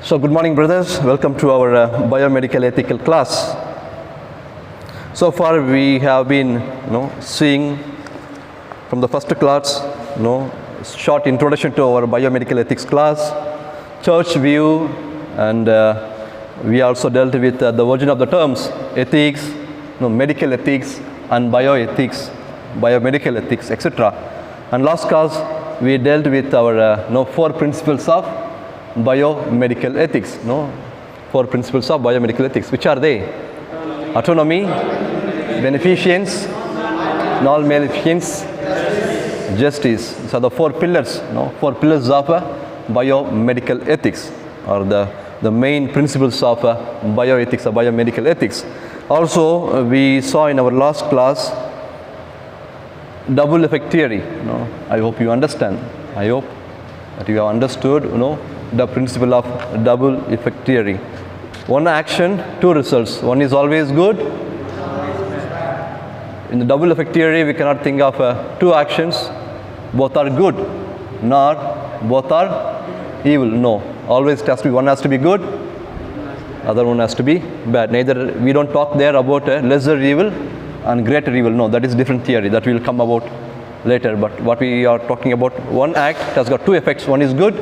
So good morning, brothers. Welcome to our biomedical ethical class. So far we have been seeing from the first class short introduction to our biomedical ethics class, church view, and we also dealt with the origin of the terms ethics, medical ethics, and bioethics, biomedical ethics, etc. And last class we dealt with our four principles of biomedical ethics. Four principles of biomedical ethics. Which are they? Autonomy, beneficence, non-maleficence, justice. These are the four pillars. Four pillars of biomedical ethics, or the main principles of bioethics or biomedical ethics. Also, we saw in our last class double effect theory. I hope you understand. I hope that you have understood the principle of double effect theory. One action, two results. One is always good. In the double effect theory, we cannot think of two actions, both are good, nor both are evil. No, always it has to be, one has to be good, other one has to be bad. Neither, we don't talk there about lesser evil and greater evil. No, that is different theory that will come about later. But what we are talking about, one act has got two effects. One is good,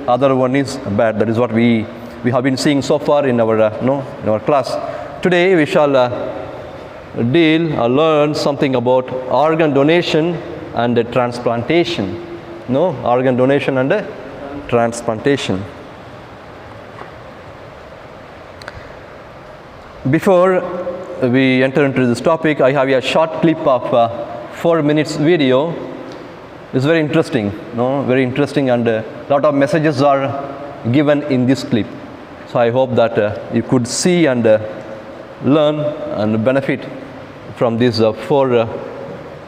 other one is bad. That is what we have been seeing so far in our in our class. Today we shall learn something about organ donation and transplantation. Organ donation and transplantation. Before we enter into this topic, I have a short clip of 4 minutes video. It's very interesting, very interesting, and a lot of messages are given in this clip. So I hope that you could see and learn and benefit from these 4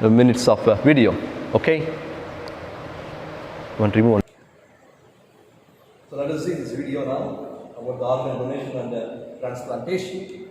minutes of video. Okay? Want to remove one. So let us see this video now about the organ donation and transplantation.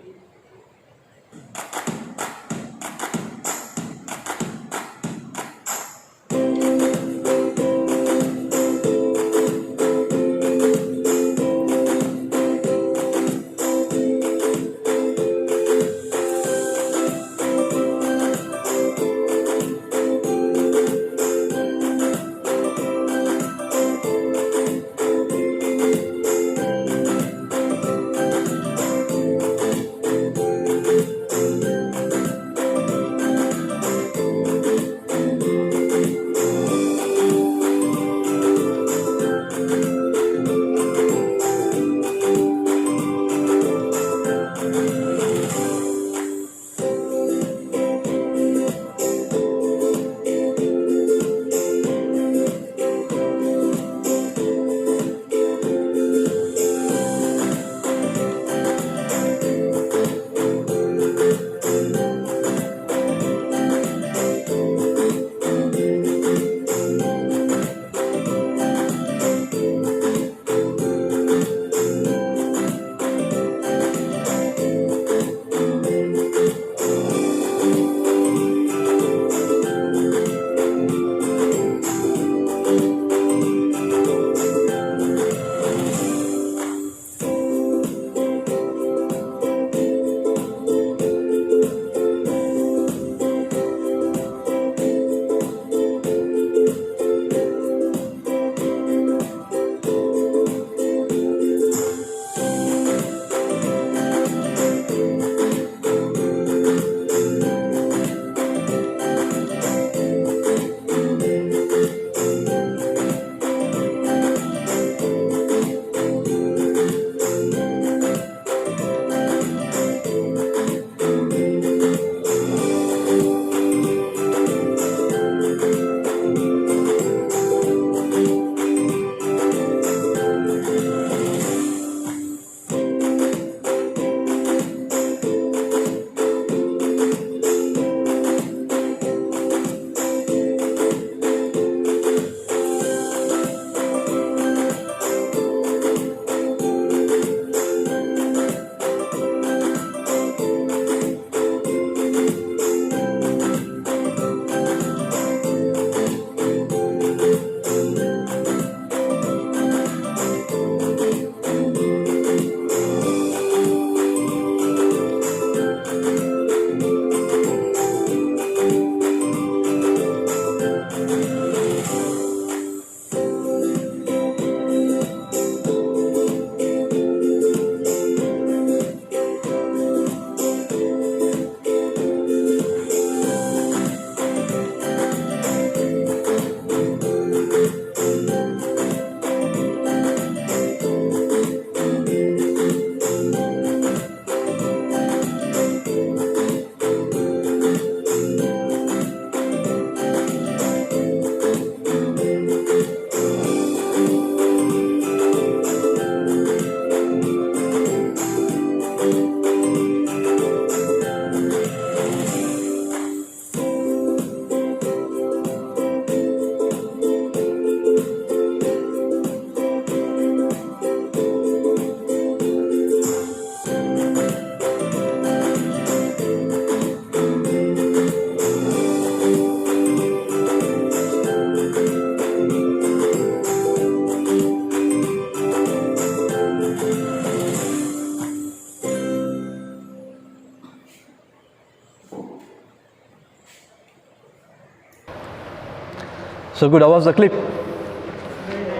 So good. How was the clip?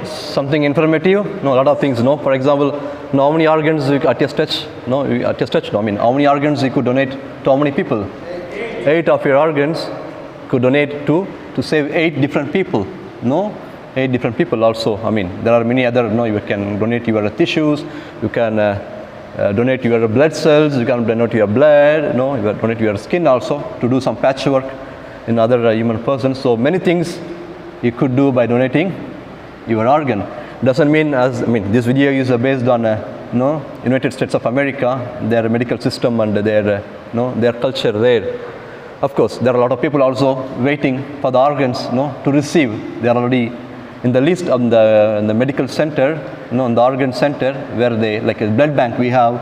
Something informative? No, a lot of things. No, for example, how many organs at your stretch? No, at your stretch. No, I mean, how many organs you could donate to how many people? 8 of your organs could donate to save 8 different people. No, 8 different people also. I mean, there are many other. No, you can donate your tissues. You can donate your blood cells. You can donate your blood. No, you can donate your skin also to do some patchwork in other human persons. So many things you could do by donating your organ. Doesn't mean this video is based on United States of America, their medical system and their culture there. Of course, there are a lot of people also waiting for the organs to receive. They are already in the list of the medical center, in the organ center, where they, like a blood bank we have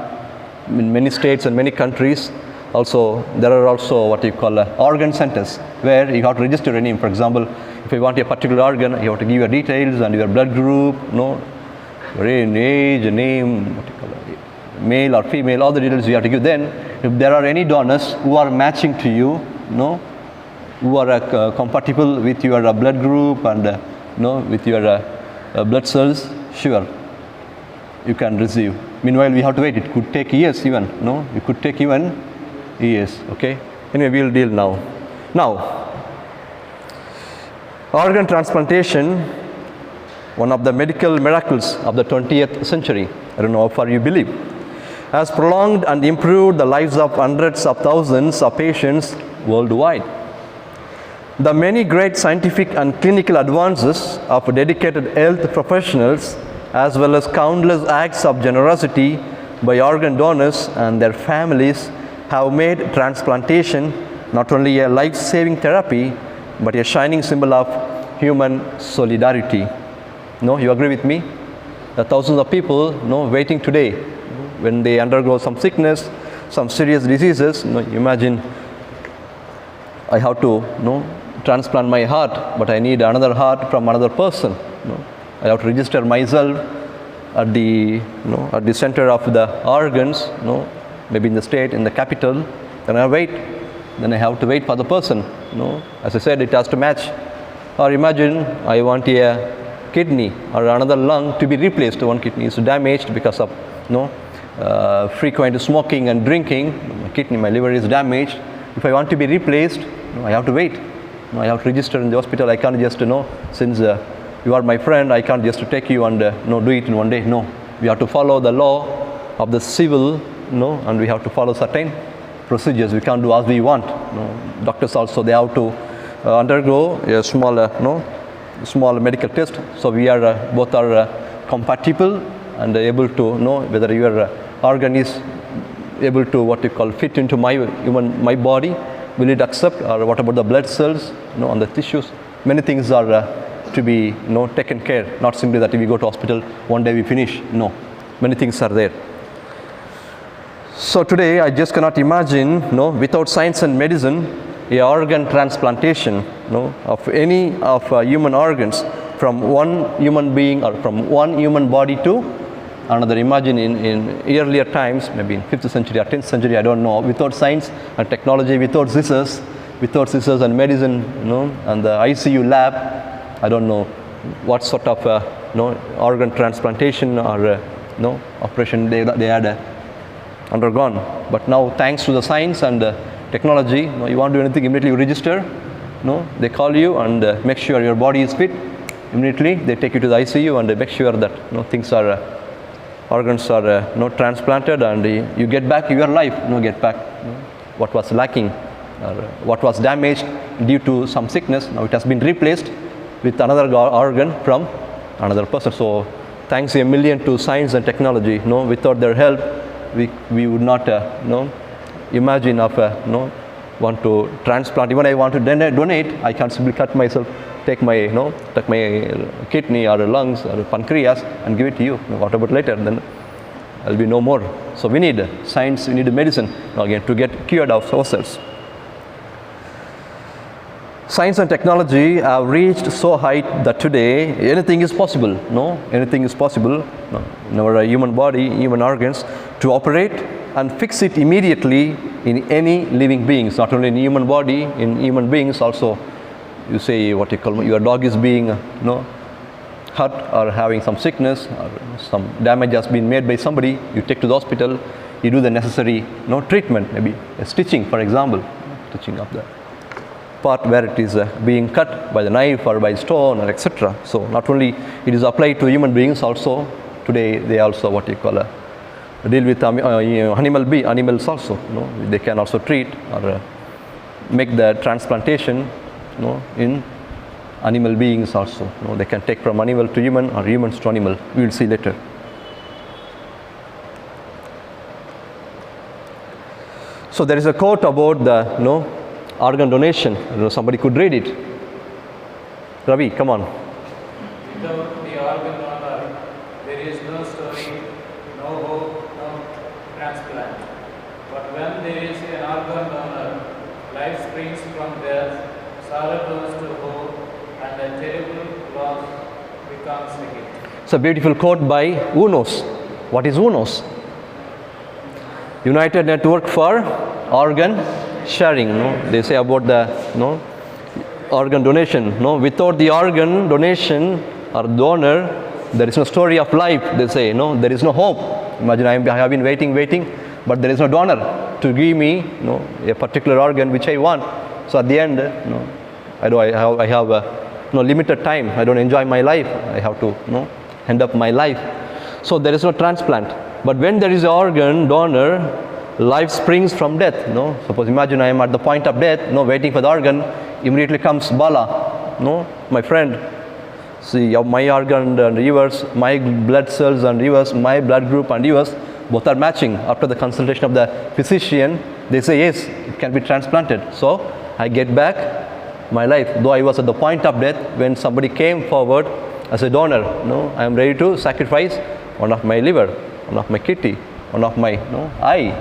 in many states and many countries. Also, there are also what you call organ centers, where you have to register your name. For example, if you want a particular organ, you have to give your details and your blood group, your age, name, what you call it, male or female, all the details you have to give. Then, if there are any donors who are matching to you, who are compatible with your blood group and with your blood cells, sure, you can receive. Meanwhile, we have to wait. It could take years even. It could take even years. Okay. Anyway, we'll deal now. Now, organ transplantation, one of the medical miracles of the 20th century. I don't know how far you believe, has prolonged and improved the lives of hundreds of thousands of patients worldwide. The many great scientific and clinical advances of dedicated health professionals, as well as countless acts of generosity by organ donors and their families, have made transplantation not only a life-saving therapy, but a shining symbol of human solidarity. No, you agree with me? The thousands of people waiting today when they undergo some sickness, some serious diseases. Imagine I have to transplant my heart, but I need another heart from another person. I have to register myself at the at the center of the organs, maybe in the state, in the capital. Then I wait. Then I have to wait for the person. As I said, it has to match. Or imagine I want a kidney or another lung to be replaced. One kidney is damaged because of frequent smoking and drinking. My kidney, my liver is damaged. If I want to be replaced, I have to wait. I have to register in the hospital. I can't just since you are my friend, I can't just take you and do it in one day. No, we have to follow the law of the civil, and we have to follow certain procedures. We can't do as we want. Doctors also, they have to undergo a small medical test. So we are both are compatible and able to know whether your organ is able to what you call fit into my body. Will it accept, or what about the blood cells, on the tissues? Many things are to be taken care. Not simply that if we go to hospital one day we finish. No, many things are there. So today I just cannot imagine, without science and medicine, a organ transplantation, of any of human organs from one human being or from one human body to another. Imagine in earlier times, maybe in 5th century or 10th century, I don't know, without science and technology, without scissors and medicine, and the ICU lab, I don't know what sort of organ transplantation or operation they had undergone. But now, thanks to the science and technology, you want to do anything, immediately you register. They call you and make sure your body is fit. Immediately they take you to the ICU and they make sure that things are organs are transplanted, and you get back your life. Get back what was lacking or what was damaged due to some sickness. Now it has been replaced with another organ from another person. So thanks a million to science and technology. Without their help, we would not imagine of want to transplant. Even I want to donate, I can't simply cut myself, take my kidney or lungs or pancreas and give it to you. What about later? Then there'll be no more. So we need science, we need medicine again to get cured of ourselves. Science and technology have reached so high that today anything is possible. Anything is possible in our human body, human organs, to operate and fix it immediately in any living beings. Not only in human body, in human beings also, you say what you call your dog is being hurt or having some sickness or some damage has been made by somebody, you take to the hospital, you do the necessary treatment, maybe a stitching, for example, stitching up the part where it is being cut by the knife or by stone or etc. So not only it is applied to human beings, also today they also what you call deal with animals also. They can also treat or make the transplantation in animal beings also. They can take from animal to human or humans to animal. We will see later. So there is a quote about the organ donation. Somebody could read it. Ravi, come on. Without the organ donor, there is no story, no hope, no transplant. But when there is an organ donor, life springs from death, sorrow turns to hope, and a terrible loss becomes a gift. It's a beautiful quote by UNOS. What is UNOS? United Network for Organ Sharing. They say about the organ donation. Without the organ donation or donor, there is no story of life. They say there is no hope. Imagine I have been waiting, but there is no donor to give me a particular organ which I want. So at the end, I have limited time. I don't enjoy my life. I have to end up my life. So there is no transplant. But when there is an organ donor, life springs from death. Suppose imagine I am at the point of death, waiting for the organ. Immediately comes Bala. My friend, see my organ and yours, my blood cells and yours, my blood group and yours, both are matching. After the consultation of the physician, they say yes, it can be transplanted. So I get back my life. Though I was at the point of death, when somebody came forward as a donor, I am ready to sacrifice one of my liver, one of my kidney, one of my eye.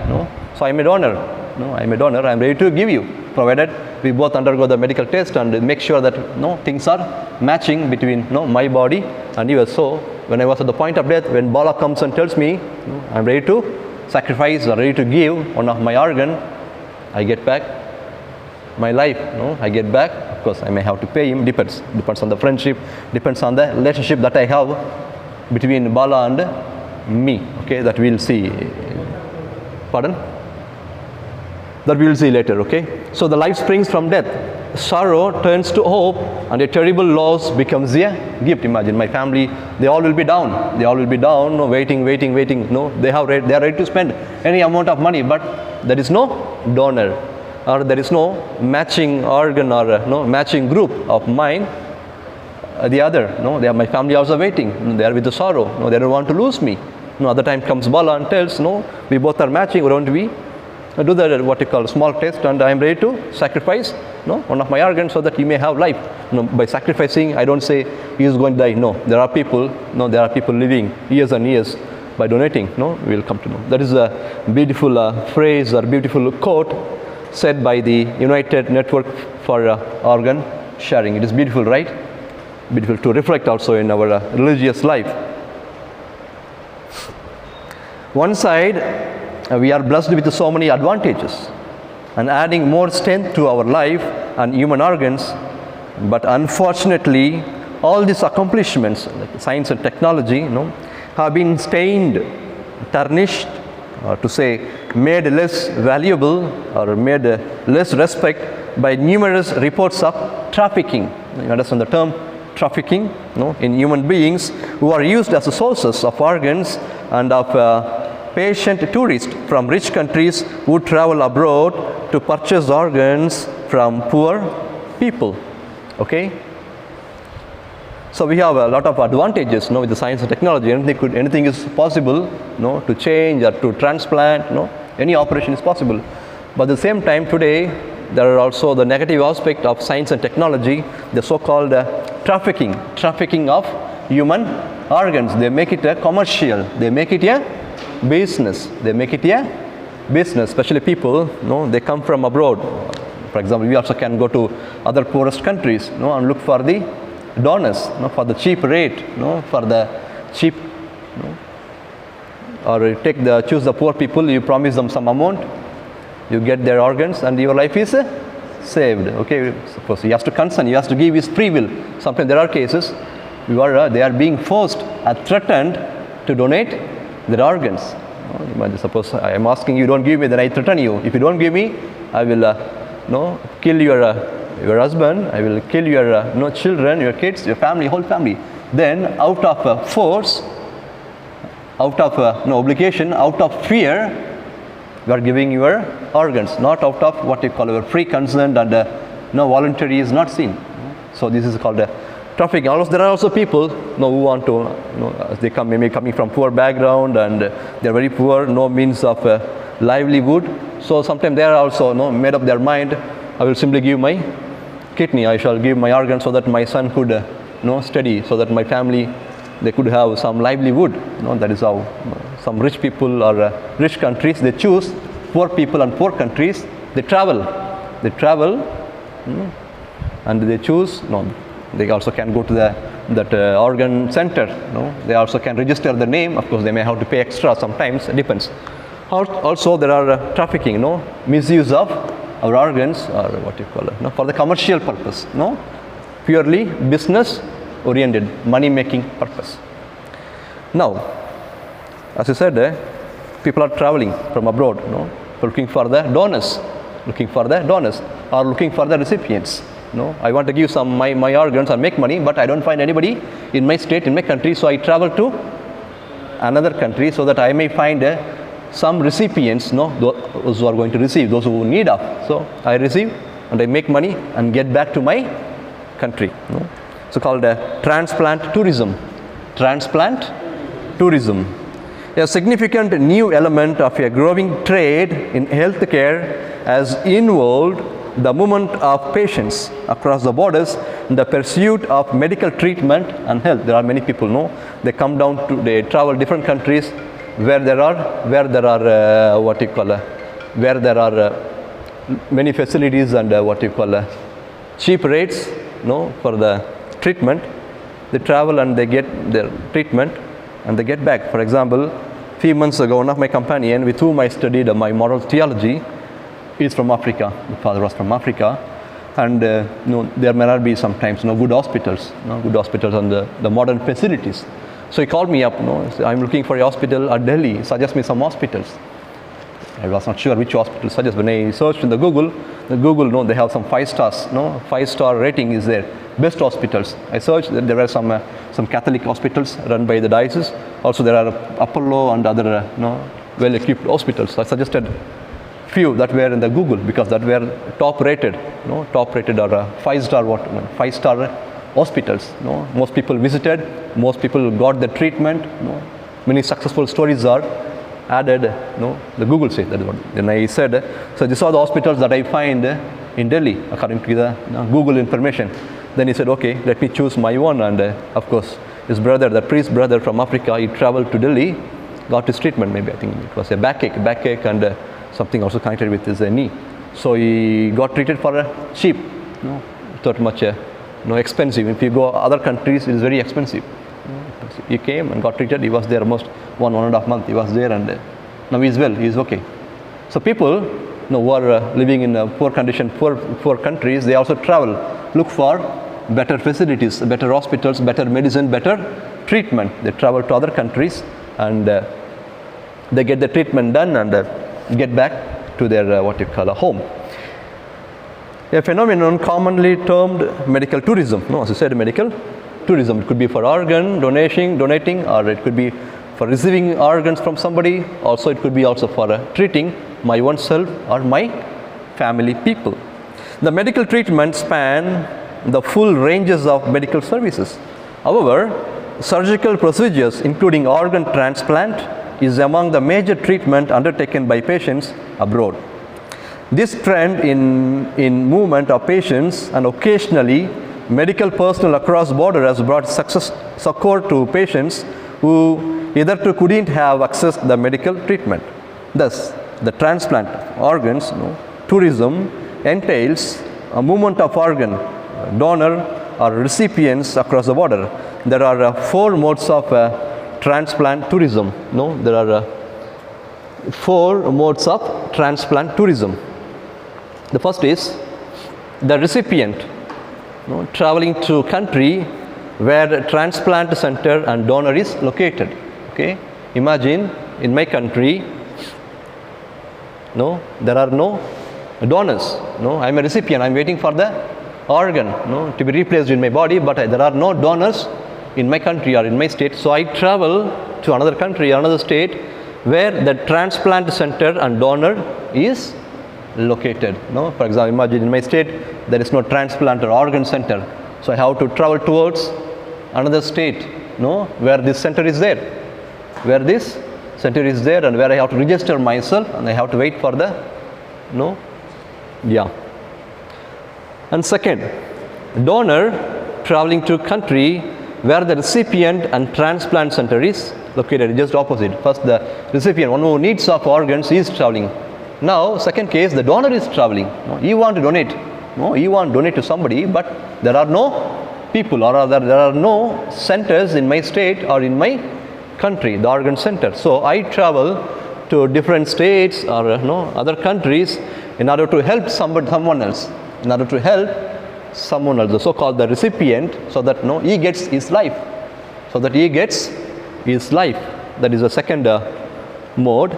So I am a donor. I am a donor. I am ready to give you, provided we both undergo the medical test and make sure that things are matching between my body and yours. So when I was at the point of death, when Bala comes and tells me I am ready to sacrifice or ready to give one of my organ, I get back my life. I get back. Of course, I may have to pay him. Depends on the friendship. Depends on the relationship that I have between Bala and me. Okay, that we'll see. Pardon? That we will see later. Okay. So the life springs from death. Sorrow turns to hope, and a terrible loss becomes a gift. Imagine my family; they all will be down. They all will be down, waiting. They are ready to spend any amount of money, but there is no donor, or there is no matching organ or matching group of mine. The other, they are my family also waiting. They are with the sorrow. They don't want to lose me. Other time comes Bala and tells, we both are matching. Why don't we do the what you call small test, and I am ready to sacrifice one of my organs so that he may have life. By sacrificing, I don't say he is going to die. No, there are people. There are people living years and years by donating. We will come to know. That is a beautiful phrase or beautiful quote said by the United Network for Organ Sharing. It is beautiful, right? Beautiful to reflect also in our religious life. One side, we are blessed with so many advantages and adding more strength to our life and human organs, but unfortunately all these accomplishments like science and technology have been stained, tarnished, or to say made less valuable or made less respect by numerous reports of trafficking. You understand the term trafficking in human beings, who are used as sources of organs and of patient tourists from rich countries who travel abroad to purchase organs from poor people. Okay? So we have a lot of advantages with the science and technology. Anything is possible to change or to transplant. Any operation is possible. But at the same time today, there are also the negative aspect of science and technology, the so-called trafficking of human organs. They make it a commercial. They make it a business. Especially people, they come from abroad. For example, we also can go to other poorest countries, and look for the donors, for the cheap rate, for the cheap, or choose the poor people. You promise them some amount, you get their organs, and your life is saved. Okay, suppose he has to consent, he has to give his free will. Sometimes there are cases they are being forced or threatened to donate their organs. Imagine, suppose I am asking you, don't give me, then I threaten you. If you don't give me, I will kill your husband, I will kill your children, your kids, your family, whole family. Then out of force, out of obligation, out of fear, you are giving your organs, not out of what you call your free consent, and voluntary is not seen. So this is called trafficking. Also, there are also people who want to, they come maybe coming from poor background and they are very poor, no means of livelihood. So sometimes they are also made up their mind, I will simply give my kidney, I shall give my organ so that my son could study, so that my family, they could have some livelihood. That is how some rich people or rich countries, they choose poor people, and poor countries, they travel, and they choose, they also can go to that organ center, they also can register the name. Of course, they may have to pay extra sometimes, it depends. Also, there are trafficking, misuse of our organs, or what you call it, for the commercial purpose, purely business oriented, money making purpose. Now, as I said, people are traveling from abroad, looking for the donors, or looking for the recipients. I want to give some my organs or make money, but I don't find anybody in my state, in my country, so I travel to another country so that I may find some recipients, those who are going to receive, those who need of. So I receive and I make money and get back to my country. So called transplant tourism. Transplant tourism. A significant new element of a growing trade in healthcare has involved the movement of patients across the borders in the pursuit of medical treatment and health. There are many people, they come down to, they travel different countries where there are many facilities and cheap rates, for the treatment. They travel and they get their treatment and they get back. For example, few months ago, one of my companion with whom I studied my moral theology is from Africa. The father was from Africa, and there may not be sometimes good hospitals, and the modern facilities. So he called me up. I'm looking for a hospital at Delhi. Suggest me some hospitals. I was not sure which hospital suggest. When I searched in the Google, they have some 5 stars. 5-star rating is there. Best hospitals. I searched. There were some Catholic hospitals run by the diocese. Also there are Apollo and other well-equipped hospitals. I suggested few that were in the Google because that were top rated or 5-star hospitals. Most people visited. Most people got the treatment. Many successful stories are added. The Google says that is what. Then I said, so these are the hospitals that I find in Delhi according to the Google information. Then he said, okay, let me choose my one. And of course, his brother, the priest brother from Africa, he traveled to Delhi, got his treatment. Maybe I think it was a backache, and something also connected with his knee. So he got treated for cheap, not much expensive. If you go other countries, it is very expensive. He came and got treated. He was there almost 1.5 months. He was there, and now he is well. He is okay. So people, who are living in poor condition, poor countries, they also travel, look for better facilities, better hospitals, better medicine, better treatment. They travel to other countries and they get the treatment done and get back to their a home. A phenomenon commonly termed medical tourism. As I said, medical tourism. It could be for organ donating, or it could be for receiving organs from somebody. Also, it could be also for treating my oneself or my family people. The medical treatment span the full ranges of medical services. However, surgical procedures, including organ transplant, is among the major treatment undertaken by patients abroad. This trend in movement of patients and occasionally medical personnel across border has brought succor to patients who hitherto couldn't have accessed the medical treatment. Thus, the transplant organs, tourism entails a movement of organ donor or recipients across the border. There are 4 modes of transplant tourism. There are 4 modes of transplant tourism. The first is the recipient, traveling to country where the transplant center and donor is located. Okay, imagine in my country, there are no donors. I'm a recipient. I'm waiting for the organ, to be replaced in my body, but there are no donors in my country or in my state. So I travel to another country, another state, where the transplant center and donor is located. For example, imagine in my state there is no transplant or organ center, so I have to travel towards another state, where this center is there, and where I have to register myself, and I have to wait for the And second, donor traveling to country where the recipient and transplant center is located. Just opposite. First, the recipient, one who needs of organs, is traveling. Now, second case, the donor is traveling. You want to donate. You want to donate to somebody, but there are no people, or rather there are no centers in my state or in my country, the organ center. So I travel to different states or other countries in order to help someone else, the so-called the recipient, so that he gets his life. That is the second mode.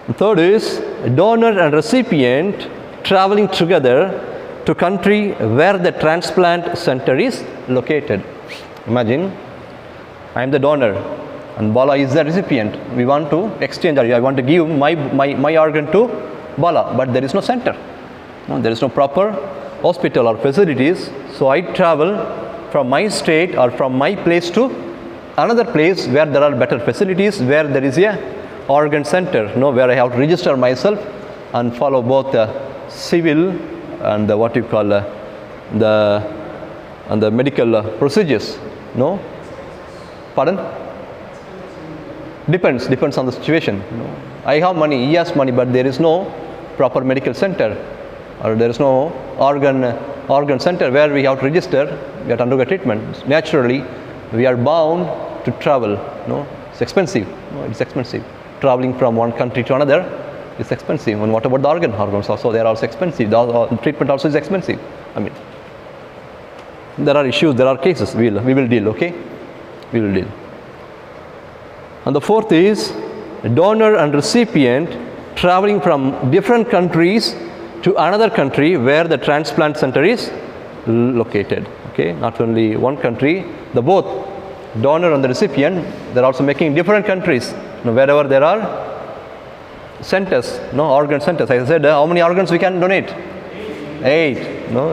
The third is donor and recipient traveling together to country where the transplant center is located. Imagine I am the donor and Bala is the recipient. We want to exchange, or I want to give my organ to Bala, but there is no center. There is no proper hospital or facilities. So I travel from my state or from my place to another place where there are better facilities, where there is a organ center, where I have to register myself and follow both the civil and the the medical procedures. Pardon? Depends on the situation. I have money, he has money, but there is no proper medical center, or there is no organ center where we have to register, we have to undergo treatment. Naturally, we are bound to travel. It's expensive. It's expensive. Traveling from one country to another is expensive. And what about the organs also? They are also expensive. The treatment also is expensive. There are issues, there are cases. We will deal. Okay, we will deal. And the fourth is donor and recipient traveling from different countries to another country where the transplant center is located. Okay, not only one country, the both donor and the recipient, they're also making different countries. Wherever there are centers, organ centers. I said, how many organs we can donate? 8.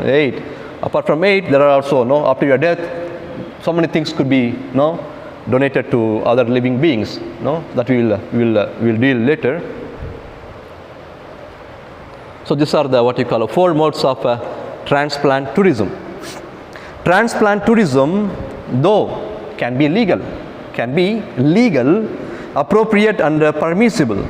8. Apart from 8, there are also, after your death, so many things could be, donated to other living beings. That we will deal later. So these are the 4 modes of transplant tourism. Transplant tourism, though, can be legal, appropriate and permissible.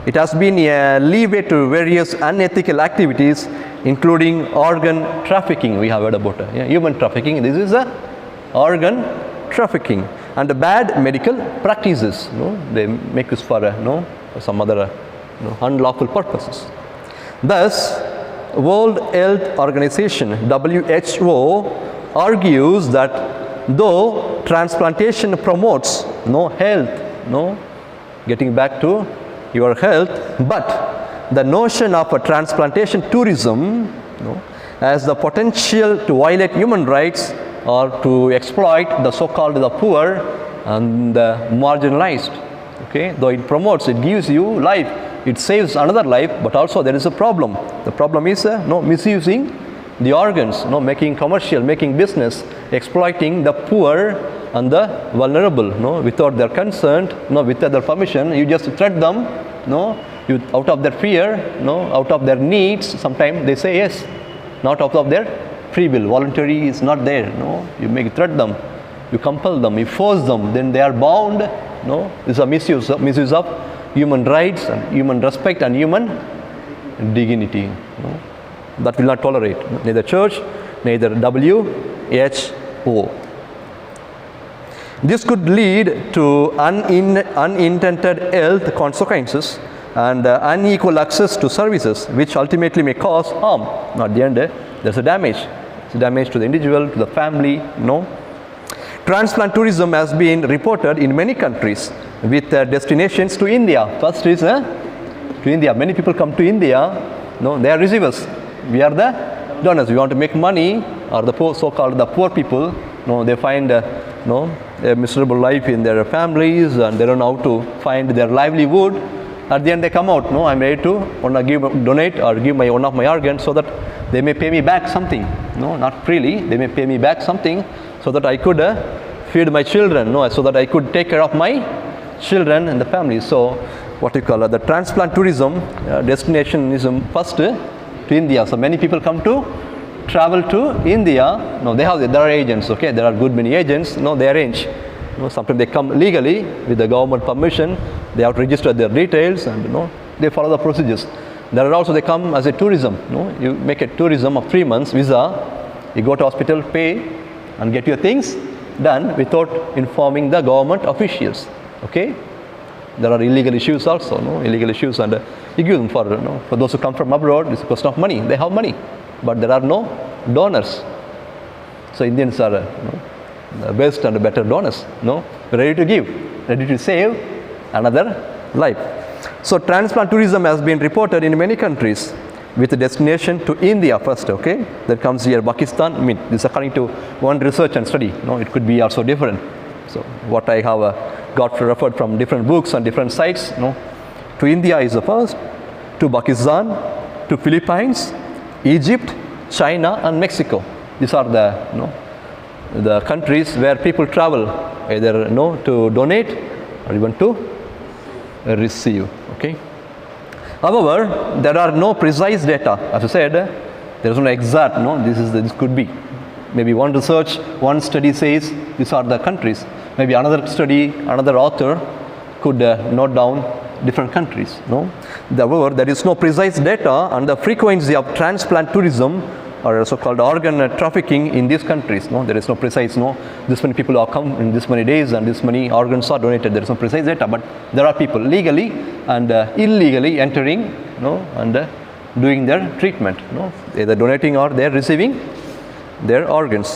It has been a leeway to various unethical activities, including organ trafficking. We have heard about human trafficking. This is a organ trafficking, and the bad medical practices. They make this for some other unlawful purposes. Thus, World Health Organization (WHO) argues that though transplantation promotes health, getting back to your health, but the notion of a transplantation tourism has the potential to violate human rights or to exploit the so-called the poor and the marginalized. Okay, though it promotes, it gives you life, it saves another life, but also there is a problem. The problem is misusing the organs, making commercial, making business, exploiting the poor and the vulnerable, without their consent, without their permission. You just threat them, out of their fear, out of their needs. Sometimes they say yes, not out of their free will. Voluntary is not there. You make threat them, you compel them, you force them. Then they are bound. It's a misuse of human rights and human respect and human dignity. That will not tolerate neither church, neither WHO. This could lead to unintended health consequences and unequal access to services, which ultimately may cause harm. At the end, there's a damage. It's a damage to the individual, to the family, no. Transplant tourism has been reported in many countries with destinations to India. First is to India. Many people come to India, no, they are receivers. We are the donors. We want to make money, or the poor, so-called the poor people, no, they find no, a miserable life in their families, and they don't know how to find their livelihood. At the end they come out, no, I'm ready to donate or give one of my organs so that they may pay me back something. No, not freely, they may pay me back something so that I could feed my children, no, so that I could take care of my children and the family. So what you call the transplant tourism destination is first to India. So many people come to travel to India. No, there are agents, okay, there are good many agents, no, they arrange. No, sometimes they come legally with the government permission, they have to register their details, and they follow the procedures. There are also, they come as a tourism, you make a tourism of 3 months visa, you go to hospital, pay and get your things done without informing the government officials, okay. There are illegal issues also, illegal issues, and you give them for those who come from abroad, it's a question of money, they have money, but there are no donors. So Indians are the best and the better donors, ready to give, ready to save another life. So transplant tourism has been reported in many countries with a destination to India first, okay. Then comes here Pakistan. I mean, this is according to one research and study. It could be also different. So what I have got referred from different books and different sites, to India is the first, to Pakistan, to Philippines, Egypt, China, and Mexico. These are the countries where people travel either to donate or even to receive, okay. However, there are no precise data. As I said, there is no exact, this could be. Maybe one research, one study says these are the countries. Maybe another study, another author could note down different countries, However, there is no precise data on the frequency of transplant tourism or so-called organ trafficking in these countries. There is no precise, this many people have come in this many days and this many organs are donated. There is no precise data, but there are people legally and illegally entering, and doing their treatment, either donating or they are receiving their organs.